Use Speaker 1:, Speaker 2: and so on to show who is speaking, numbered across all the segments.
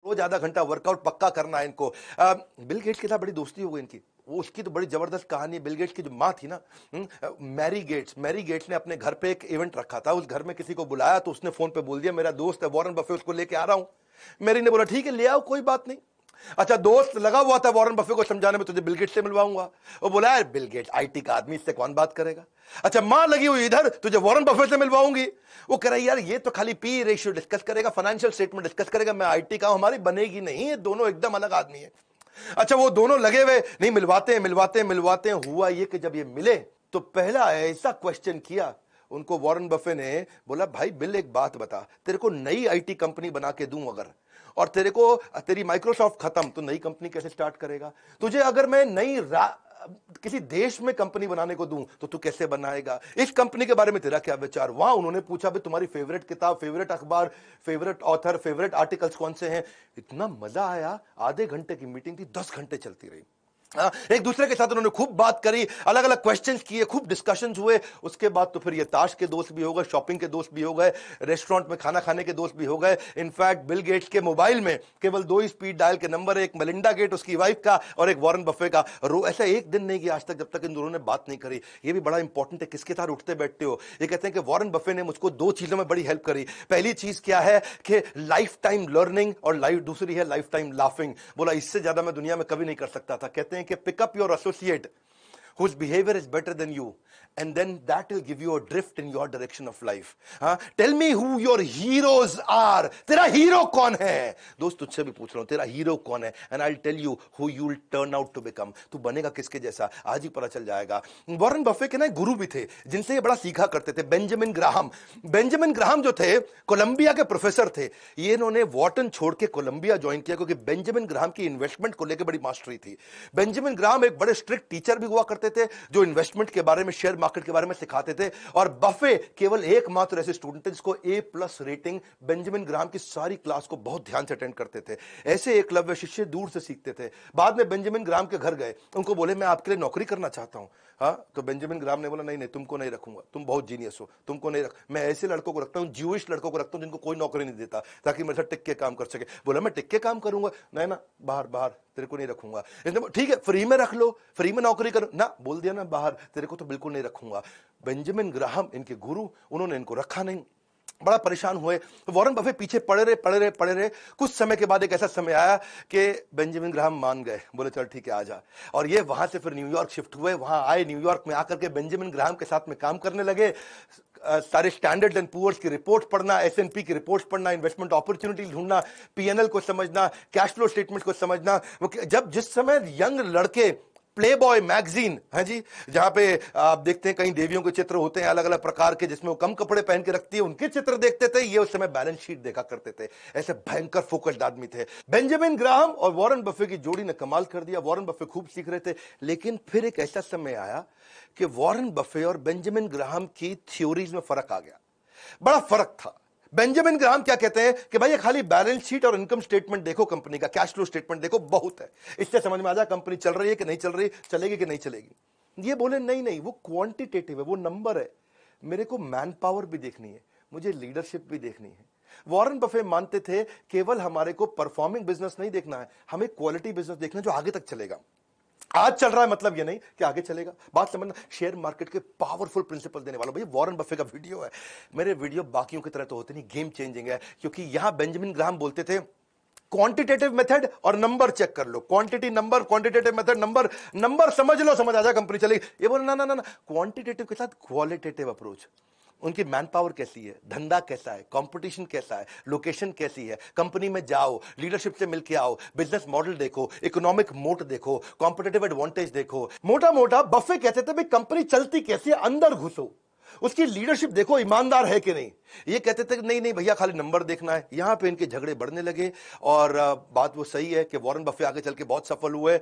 Speaker 1: रोज आधा घंटा वर्कआउट पक्का करना है इनको। बिल गेट्स के साथ बड़ी दोस्ती हो गई इनकी। वो उसकी तो बड़ी जबरदस्त कहानी है। बिल गेट्स की जो माँ थी ना, मैरी गेट्स ने अपने घर पे एक इवेंट रखा था। उस घर में किसी को बुलाया तो उसने फोन पे बोल दिया मेरा दोस्त है वॉरेन बफे, उसको लेके आ रहा हूं। मैरी ने बोला ठीक है ले आओ, कोई बात नहीं। अच्छा, दोस्त लगा हुआ था वॉरेन बफे को समझाने में तुझे बिल गेट्स से मिलवाऊंगा। वो बोला यार बिल गेट्स आईटी का आदमी, इससे कौन बात करेगा। अच्छा, मां लगी हुई इधर, तुझे वॉरेन बफे से मिलवाऊंगी। वो कह रहा है यार ये तो खाली पी रेशियो डिस्कस करेगा, फाइनेंशियल स्टेटमेंट डिस्कस करेगा, मैं आईटी का, हमारी बनेगी नहीं, ये दोनों एकदम अलग आदमी है। अच्छा, वो दोनों लगे हुए नहीं, मिलवाते हैं। हुआ ये कि जब ये मिले तो पहला ऐसा क्वेश्चन किया उनको वॉरेन बफे ने, बोला भाई बिल एक बात बता, तेरे को नई आईटी कंपनी बना के दूं अगर, और तेरी माइक्रोसॉफ्ट खत्म, तो नई कंपनी कैसे स्टार्ट करेगा। तुझे अगर मैं किसी देश में कंपनी बनाने को दूं तो तू कैसे बनाएगा। इस कंपनी के बारे में तेरा क्या विचार। वहां उन्होंने पूछा भाई तुम्हारी फेवरेट किताब, फेवरेट अखबार, फेवरेट ऑथर, फेवरेट आर्टिकल्स कौन से हैं। इतना मजा आया, आधे घंटे की मीटिंग थी, 10 घंटे चलती रही। एक दूसरे के साथ उन्होंने खूब बात करी, अलग अलग क्वेश्चंस किए, खूब डिस्कशंस हुए। उसके बाद तो फिर ये ताश के दोस्त भी हो गए, शॉपिंग के दोस्त भी हो गए, रेस्टोरेंट में खाना खाने के दोस्त भी हो गए। इनफैक्ट बिल गेट्स के मोबाइल में केवल 2 ही स्पीड डायल के नंबर, एक मेलिंडा गेट उसकी वाइफ का और एक वॉरेन बफे का। ऐसा एक दिन नहीं गया आज तक जब तक इन दोनों ने बात नहीं करी। ये भी बड़ा इंपॉर्टेंट है किसके साथ उठते बैठते हो। ये कहते हैं कि वॉरेन बफे ने मुझको 2 चीजों में बड़ी हेल्प करी। पहली चीज क्या है कि लाइफ टाइम लर्निंग, और दूसरी है लाइफ टाइम लाफिंग। बोला इससे ज्यादा मैं दुनिया में कभी नहीं कर सकता था। कहते हैं कि pick up your associate whose behavior is better than you, and then that will give you a drift in your direction of life. Tell me who your heroes are. तेरा हीरो कौन है। दोस्त तुझसे भी पूछ रहा हूं तेरा हीरो कौन है, and I'll tell you who you will turn out to become. तू बनेगा किसके जैसा आज ही पता चल जाएगा। वॉरेन बफे के ना गुरु भी थे जिनसे ये बड़ा सीखा करते थे, बेंजामिन ग्राहम जो थे कोलंबिया के प्रोफेसर थे। ये इन्होंने वॉर्टन छोड़ के कोलंबिया ज्वाइन किया क्योंकि बेंजामिन ग्राहम की इन्वेस्टमेंट को लेकर बड़ी मास्टरी थी। बेंजामिन ग्राहम एक बड़े स्ट्रिक्ट टीचर भी हुआ करते थे जो इन्वेस्टमेंट के बारे में, शेयर मार्केट के बारे में सिखाते थे। और बफे केवल एकमात्र ऐसे स्टूडेंट थे जिसको A+ रेटिंग। बेंजामिन ग्राहम की सारी क्लास को बहुत ध्यान से अटेंड करते थे। ऐसे एकलव्य शिष्य दूर से सीखते थे। बाद में बेंजामिन ग्राहम के घर गए, उनको बोले मैं आपके लिए नौकरी करना चाहता हूं। तो बेंजामिन ग्राहम ने बोला नहीं तुमको नहीं रखूंगा, तुम बहुत जीनियस हो, तुमको नहीं मैं ऐसे लड़कों को रखता हूं, ज्यूइश लड़कों को रखता हूं जिनको कोई नौकरी नहीं देता, ताकि मेरे साथ टिक के काम कर सके। बोला मैं टिक के काम करूंगा, नहीं ना, बाहर तेरे को नहीं रखूंगा। ठीक है फ्री में रख लो, फ्री में नौकरी करो ना, बोल दिया ना बाहर, तेरे को तो बिल्कुल नहीं रखूंगा। बेंजामिन ग्राहम इनके गुरु, उन्होंने इनको रखा नहीं। बड़ा परेशान हुए। वॉरेन बफे पीछे पड़े रहे। कुछ समय के बाद एक ऐसा समय आया कि बेंजामिन ग्राहम मान गए, बोले चल ठीक है आजा। और ये वहां से फिर न्यूयॉर्क शिफ्ट हुए। वहां आए, न्यूयॉर्क में आकर के बेंजामिन ग्राहम के साथ में काम करने लगे। सारे स्टैंडर्ड एंड पुअर्स की रिपोर्ट पढ़ना, S&P की रिपोर्ट पढ़ना, इन्वेस्टमेंट अपॉर्चुनिटी ढूंढना, P&L को समझना, कैश फ्लो स्टेटमेंट को समझना। जब जिस समय यंग लड़के प्ले बॉय मैगजीन है जी, जहां पे आप देखते हैं कई देवियों के चित्र होते हैं अलग अलग प्रकार के, जिसमें वो कम कपड़े पहन के रखती है, उनके चित्र देखते थे। ये उस समय बैलेंस शीट देखा करते थे। ऐसे भयंकर फोकस्ड आदमी थे। बेंजामिन ग्राहम और वॉरेन बफे की जोड़ी ने कमाल कर दिया। वॉरेन बफे खूब सीख रहे थे, लेकिन फिर एक ऐसा समय आया कि वॉरेन बफे और बेंजामिन ग्राहम की थ्योरीज में फर्क आ गया। बड़ा फर्क था। बेंजामिन ग्राहम क्या कहते हैं कि भाई ये खाली बैलेंस शीट और इनकम स्टेटमेंट देखो, कंपनी का कैश फ्लो स्टेटमेंट देखो, बहुत है, इससे समझ में आ जाए कंपनी चल रही है कि नहीं चल रही, चलेगी कि नहीं चलेगी। ये बोले नहीं वो क्वांटिटेटिव है, वो नंबर है, मेरे को मैन पावर भी देखनी है, मुझे लीडरशिप भी देखनी है। वॉरेन बफे मानते थे केवल हमारे को परफॉर्मिंग बिजनेस नहीं देखना है, हमें क्वालिटी बिजनेस देखना है जो आगे तक चलेगा। आज चल रहा है मतलब ये नहीं कि आगे चलेगा। बात समझना, शेयर मार्केट के पावरफुल प्रिंसिपल देने वाला। भाई वॉरेन बफे का वीडियो है, मेरे वीडियो बाकियों की तरह तो होते नहीं, गेम चेंजिंग है। क्योंकि यहां बेंजामिन ग्राहम बोलते थे क्वांटिटेटिव मेथड और नंबर चेक कर लो, quantity number, quantitative method number समझ लो, समझ आ जाए कंपनी चलेगी। ये बोले ना, क्वांटिटेटिव के साथ क्वालिटेटिव अप्रोच। उनकी मैन पावर कैसी है, धंधा कैसा है, कंपटीशन कैसा है, लोकेशन कैसी है, कंपनी में जाओ, लीडरशिप से मिलके आओ, बिजनेस मॉडल देखो, इकोनॉमिक मोट देखो, कॉम्पिटिटिव एडवांटेज देखो। मोटा बफे कहते थे भाई कंपनी चलती कैसे है, अंदर घुसो, उसकी लीडरशिप देखो, ईमानदार है कि नहीं। ये कहते थे नहीं भैया खाली नंबर देखना है। यहां पे इनके झगड़े बढ़ने लगे। और बात वो सही है कि वॉरेन बफे आगे चल के बहुत सफल हुए।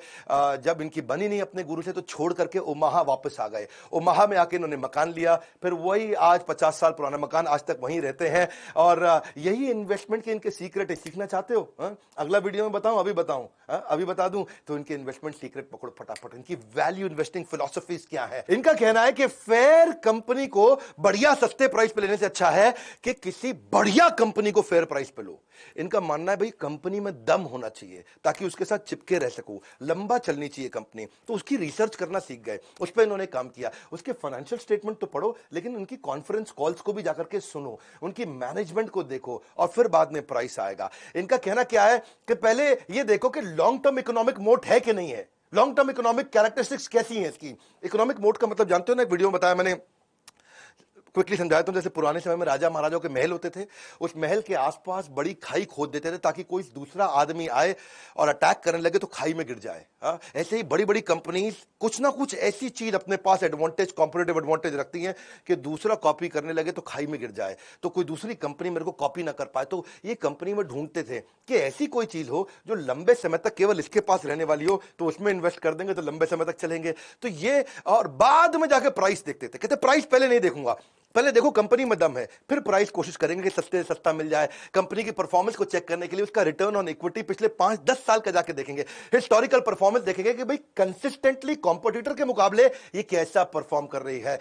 Speaker 1: जब इनकी बनी नहीं अपने गुरु से तो छोड़ करके ओमाहा वापस आ गए। ओमाहा में आके इन्होंने मकान लिया, फिर वही आज 50 साल पुराना मकान, आज तक वहीं रहते हैं। और यही इन्वेस्टमेंट के इनके सीक्रेट है। सीखना चाहते हो अगला वीडियो में बताऊं, अभी बताऊं, अभी बता दूं तो इनके इन्वेस्टमेंट सीक्रेट पकड़ो फटाफट। इनकी वैल्यू इन्वेस्टिंग फिलॉसफीज क्या है। इनका कहना है कि फेयर कंपनी को बढ़िया सस्ते प्राइस पे लेने से अच्छा है कि किसी बढ़िया कंपनी को फेयर प्राइस पे लो। इनका मानना है भाई कंपनी में दम होना चाहिए ताकि उसके साथ चिपके रह सको, लंबा चलनी चाहिए कंपनी, तो उसकी रिसर्च करना सीख गए, उस पर इन्होंने काम किया। उसके फाइनेंशियल स्टेटमेंट तो पढ़ो, लेकिन उनकी कॉन्फ्रेंस कॉल्स को भी जाकर के सुनो, उनकी मैनेजमेंट को देखो, और फिर बाद में प्राइस आएगा। इनका कहना क्या है कि पहले ये देखो कि लॉन्ग टर्म इकोनॉमिक मोट है कि नहीं है, लॉन्ग टर्म इकोनॉमिक कैरेक्टरिस्टिक्स कैसी हैं इसकी। इकोनॉमिक मोड का मतलब जानते हो ना, एक वीडियो में बताया मैंने, क्विकली समझाया तुम। जैसे पुराने समय में राजा महाराजाओं के महल होते थे, उस महल के आसपास बड़ी खाई खोद देते थे ताकि कोई दूसरा आदमी आए और अटैक करने लगे तो खाई में गिर जाए। ऐसे ही बड़ी बड़ी कंपनीज कुछ ना कुछ ऐसी चीज अपने पास एडवांटेज, कॉम्पिटिटिव एडवांटेज रखती हैं कि दूसरा कॉपी करने लगे तो खाई में गिर जाए, तो कोई दूसरी कंपनी मेरे को कॉपी ना कर पाए। तो ये कंपनी में ढूंढते थे कि ऐसी कोई चीज हो जो लंबे समय तक केवल इसके पास रहने वाली हो, तो उसमें इन्वेस्ट कर देंगे तो लंबे समय तक चलेंगे। तो ये, और बाद में जाके प्राइस देखते थे, कहते प्राइस पहले नहीं देखूंगा, पहले देखो कंपनी में दम है, फिर प्राइस कोशिश करेंगे कि सस्ते से सस्ता मिल जाए। कंपनी की परफॉर्मेंस को चेक करने के लिए उसका रिटर्न ऑन इक्विटी पिछले 5-10 साल का जाके देखेंगे, हिस्टोरिकल परफॉर्मेंस देखेंगे कि भाई कंसिस्टेंटली कॉम्पिटिटर के मुकाबले ये कैसा परफॉर्म कर रही है।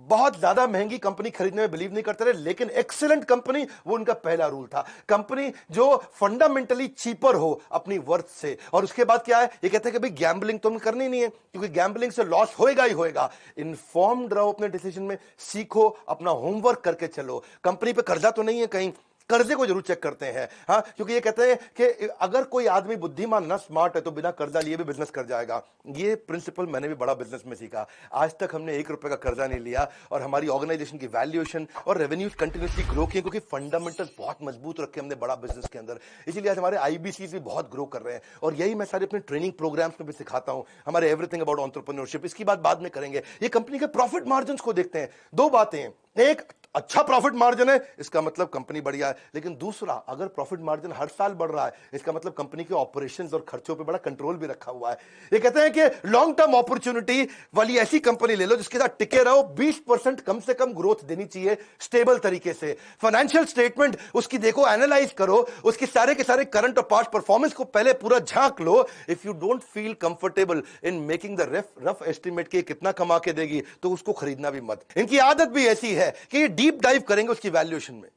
Speaker 1: बहुत ज्यादा महंगी कंपनी खरीदने में बिलीव नहीं करते रहे, लेकिन एक्सीलेंट कंपनी, वो उनका पहला रूल था। कंपनी जो फंडामेंटली चीपर हो अपनी वर्थ से। और उसके बाद क्या है, ये कहते हैं कि भाई गैम्बलिंग तुम करनी नहीं है, क्योंकि गैम्बलिंग से लॉस होएगा ही होएगा। इन्फॉर्म्ड रहो अपने डिसीजन में, सीखो, अपना होमवर्क करके चलो। कंपनी पे कर्जा तो नहीं है कहीं, कर्जे को जरूर चेक करते हैं, हाँ, क्योंकि ये कहते हैं कि अगर कोई आदमी बुद्धिमान ना, स्मार्ट है, तो बिना कर्जा लिए भी बिजनेस कर जाएगा। ये प्रिंसिपल मैंने भी बड़ा बिजनेस में सीखा। आज तक हमने 1 रुपए का कर्जा नहीं लिया, और हमारी ऑर्गेनाइजेशन की वैल्यूएशन और रेवेन्यूज कंटिन्यूसली ग्रो किए, क्योंकि फंडामेंटल्स बहुत मजबूत रखे हमने बड़ा बिजनेस के अंदर। इसीलिए आज हमारे आईबीसी भी बहुत ग्रो कर रहे हैं, और यही मैं सारे अपने ट्रेनिंग प्रोग्राम्स में भी सिखाता हूं, हमारे एवरीथिंग अबाउट एंटरप्रेन्योरशिप। इसकी बात बाद में करेंगे। ये कंपनी के प्रॉफिट मार्जिन को देखते हैं। 2 बातें हैं, एक, अच्छा प्रॉफिट मार्जिन है, इसका मतलब कंपनी बढ़िया है। लेकिन दूसरा, अगर प्रॉफिट मार्जिन हर साल बढ़ रहा है, इसका मतलब कंपनी के ऑपरेशंस और खर्चों पे बड़ा कंट्रोल भी रखा हुआ है। ये कहते हैं कि लॉन्ग टर्म अपॉर्चुनिटी वाली ऐसी कंपनी ले लो जिसके साथ टिके रहो, 20% कम से कम ग्रोथ देनी चाहिए स्टेबल तरीके से। फाइनेंशियल स्टेटमेंट उसकी देखो, एनालाइज करो, उसके सारे के सारे करंट और पास्ट परफॉर्मेंस को पहले पूरा झांक लो। If you don't feel comfortable in making the rough estimate के कितना कमा के देगी, तो उसको खरीदना भी मत। इनकी आदत भी ऐसी है कि डीप डाइव करेंगे उसकी वैल्यूएशन में।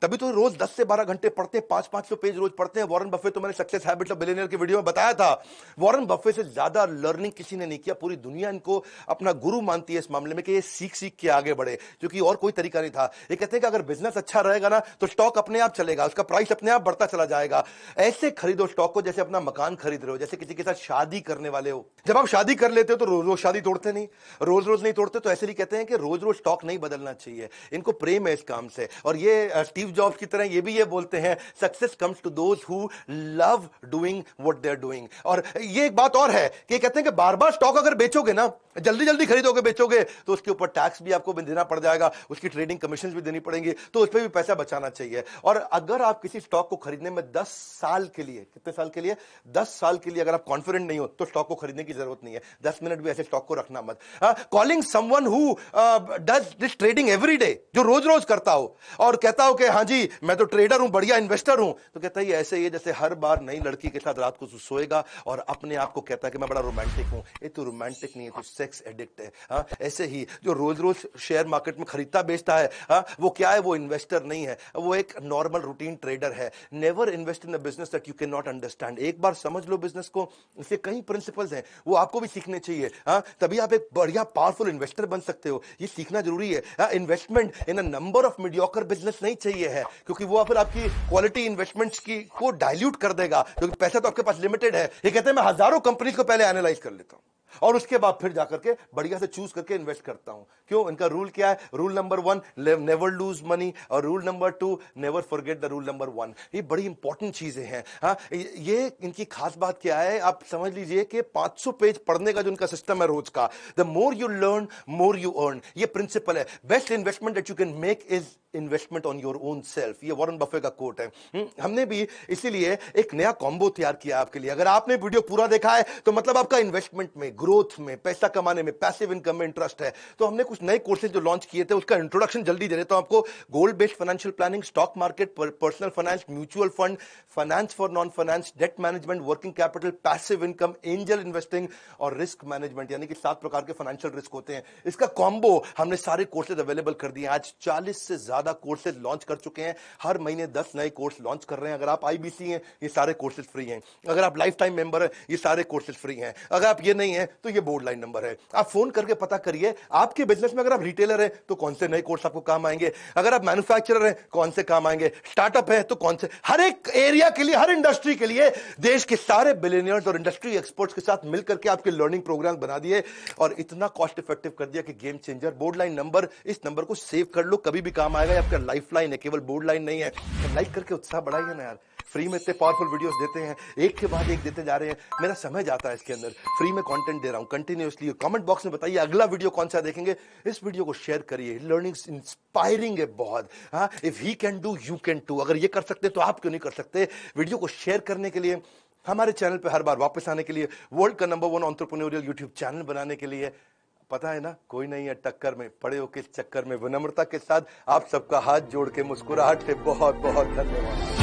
Speaker 1: तभी तो रोज 10 से 12 घंटे पढ़ते हैं, 500-500 पेज रोज पढ़ते हैं। वॉरेन बफे तो मैंने सक्सेस हैबिट्स ऑफ बिलियनियर की वीडियो में बताया था, वॉरेन बफे से ज्यादा लर्निंग किसी ने नहीं किया। पूरी दुनिया इनको अपना गुरु मानती है इस मामले में कि ये सीख सीख के आगे बढ़े, क्योंकि और कोई तरीका नहीं था। ये कहते हैं कि अगर बिजनेस अच्छा रहेगा ना, तो स्टॉक अपने आप चलेगा, उसका प्राइस अपने आप बढ़ता चला जाएगा। ऐसे खरीदो स्टॉक को जैसे अपना मकान खरीद रहे हो, जैसे किसी के साथ शादी करने वाले हो। जब आप शादी कर लेते हो तो रोज रोज शादी तोड़ते नहीं, रोज रोज नहीं तोड़ते, तो ऐसे ही कहते हैं कि रोज रोज स्टॉक नहीं बदलना चाहिए। इनको प्रेम है इस काम से। और ये स्टीव जॉब्स की तरह ये भी ये बोलते हैं, success comes to those who love doing what they are doing. और ये एक बात और है कि कहते हैं कि बार बार स्टॉक अगर बेचोगे ना, जल्दी जल्दी खरीदोगे बेचोगे, तो उसके ऊपर टैक्स भी आपको देना पड़ जाएगा, उसकी ट्रेडिंग कमीशन भी देनी पड़ेंगी, तो उस पर भी पैसा बचाना चाहिए। और अगर आप किसी स्टॉक को खरीदने में 10 साल के लिए, कितने साल के लिए, 10 साल के लिए अगर आप कॉन्फिडेंट नहीं हो, तो स्टॉक को खरीदने की जरूरत नहीं है। 10 मिनट भी ऐसे स्टॉक को रखना मत। Calling someone who does this trading every day, जो रोज रोज करता हो और कहता हो कि हाँ जी मैं तो ट्रेडर हूं, बढ़िया इन्वेस्टर हूं, तो कहता है ऐसे ही जैसे हर बार नई लड़की के साथ रात को सोएगा और अपने आप को कहता है कि मैं बड़ा रोमांटिक हूं। ये तो रोमांटिक नहीं है, तो सेक्स एडिक्ट है। हाँ, ऐसे ही जो रोज रोज शेयर मार्केट में खरीदता बेचता है, हाँ, वो क्या है, वो इन्वेस्टर नहीं है, वो एक नॉर्मल रूटीन ट्रेडर है। Never invest in a business that you can not understand. एक बार समझ लो बिजनेस को, इससे कई प्रिंसिपल्स हैं, वो आपको भी सीखने चाहिए। हाँ, तभी आप एक बढ़िया पावरफुल इन्वेस्टर बन सकते हो। ये सीखना जरूरी है। हाँ, investment in a number of mediocre business नहीं चाहिए है, क्योंकि वो फिर आपकी क्वालिटी इन्वेस्टमेंट्स की को डाइल्यूट कर देगा, क्योंकि पैसा तो आपके पास लिमिटेड है। ये कहते हैं मैं हजारों कंपनीज को पहले एनालाइज कर लेता हूं और उसके बाद फिर जाकर के बढ़िया से चूज करके इन्वेस्ट करता हूं। क्यों? इनका रूल क्या है? Rule number 1, never lose money, और rule number 2, never forget the rule number 1। ये बड़ी इंपॉर्टेंट चीजें हैं। हाँ, ये इनकी खास बात क्या है, आप समझ लीजिए कि 500 पेज पढ़ने का जो इनका सिस्टम है रोज का, the more you learn more you earn, ये प्रिंसिपल है। Best investment that you can make is investment on your own self. ये वॉरेन बफे का कोट है। हमने भी इसीलिए एक नया कॉम्बो तैयार किया आपके लिए। अगर आपने वीडियो पूरा देखा है तो मतलब आपका इन्वेस्टमेंट में, ग्रोथ में, पैसा कमाने में, पैसिव इनकम में इंटरेस्ट है। तो हमने कुछ नए कोर्सेज जो लॉन्च किए थे, उसका इंट्रोडक्शन जल्दी दे देता हूं आपको। गोल based financial planning, stock market, personal finance, mutual fund, finance for non finance, debt management, working capital, passive income, angel investing और रिस्क मैनेजमेंट, यानी कि 7 प्रकार के फाइनेंशियल रिस्क होते हैं। इसका कॉम्बो हमने सारे कोर्सेज अवेलेबल कर दिए। आज 40 से ज्यादा ज्यादा कोर्सेज लॉन्च कर चुके हैं, हर महीने 10 नए कोर्स लॉन्च कर रहे हैं। अगर आप आईबीसी हैं, ये सारे कोर्सेज फ्री हैं। अगर आप लाइफ टाइम मेंबर हैं, ये सारे कोर्सेज फ्री हैं। अगर आप ये नहीं है तो ये बोर्ड लाइन नंबर है, आप फोन करके पता करिए। आपके बिजनेस में अगर आप रिटेलर है तो कौन से नए कोर्स आपको काम आएंगे, अगर आप मैन्युफैक्चरर हैं कौन से काम आएंगे, स्टार्टअप है तो कौन से, हर एक एरिया के लिए, हर इंडस्ट्री के लिए देश के सारे बिलियनियर्स और इंडस्ट्री एक्सपर्ट्स के साथ मिलकर के आपके लर्निंग प्रोग्राम बना दिए और इतना कॉस्ट इफेक्टिव कर दिया कि game changer. Board line number, इस नंबर को सेव कर लो, कभी भी काम आएगा। आपका लाइफ लाइन है, केवल बोर्ड लाइन नहीं है। तो लाइक करके उत्साह बढ़ाइए ना यार। फ्री में इतने पावरफुल वीडियोस देते हैं, एक के बाद एक देते जा रहे हैं। मेरा समय जाता है इसके अंदर, फ्री में कंटेंट दे रहा हूं कंटिन्यूअसली। कमेंट बॉक्स में बताइए अगला वीडियो कौन सा देखेंगे। इस वीडियो को शेयर करिए, लर्निंग्स इंस्पायरिंग है बहुत। हाँ, if he can do you can too. अगर ये कर सकते तो आप क्यों नहीं कर सकते। वीडियो को शेयर करने के लिए, हमारे चैनल पे हर बार वापस आने के लिए, वर्ल्ड का नंबर 1 एंटरप्रेन्योरियल यूट्यूब चैनल बनाने के लिए, पता है ना कोई नहीं है टक्कर में, पड़े हो किस चक्कर में। विनम्रता के साथ आप सबका हाथ जोड़ के, मुस्कुराहट से बहुत बहुत धन्यवाद।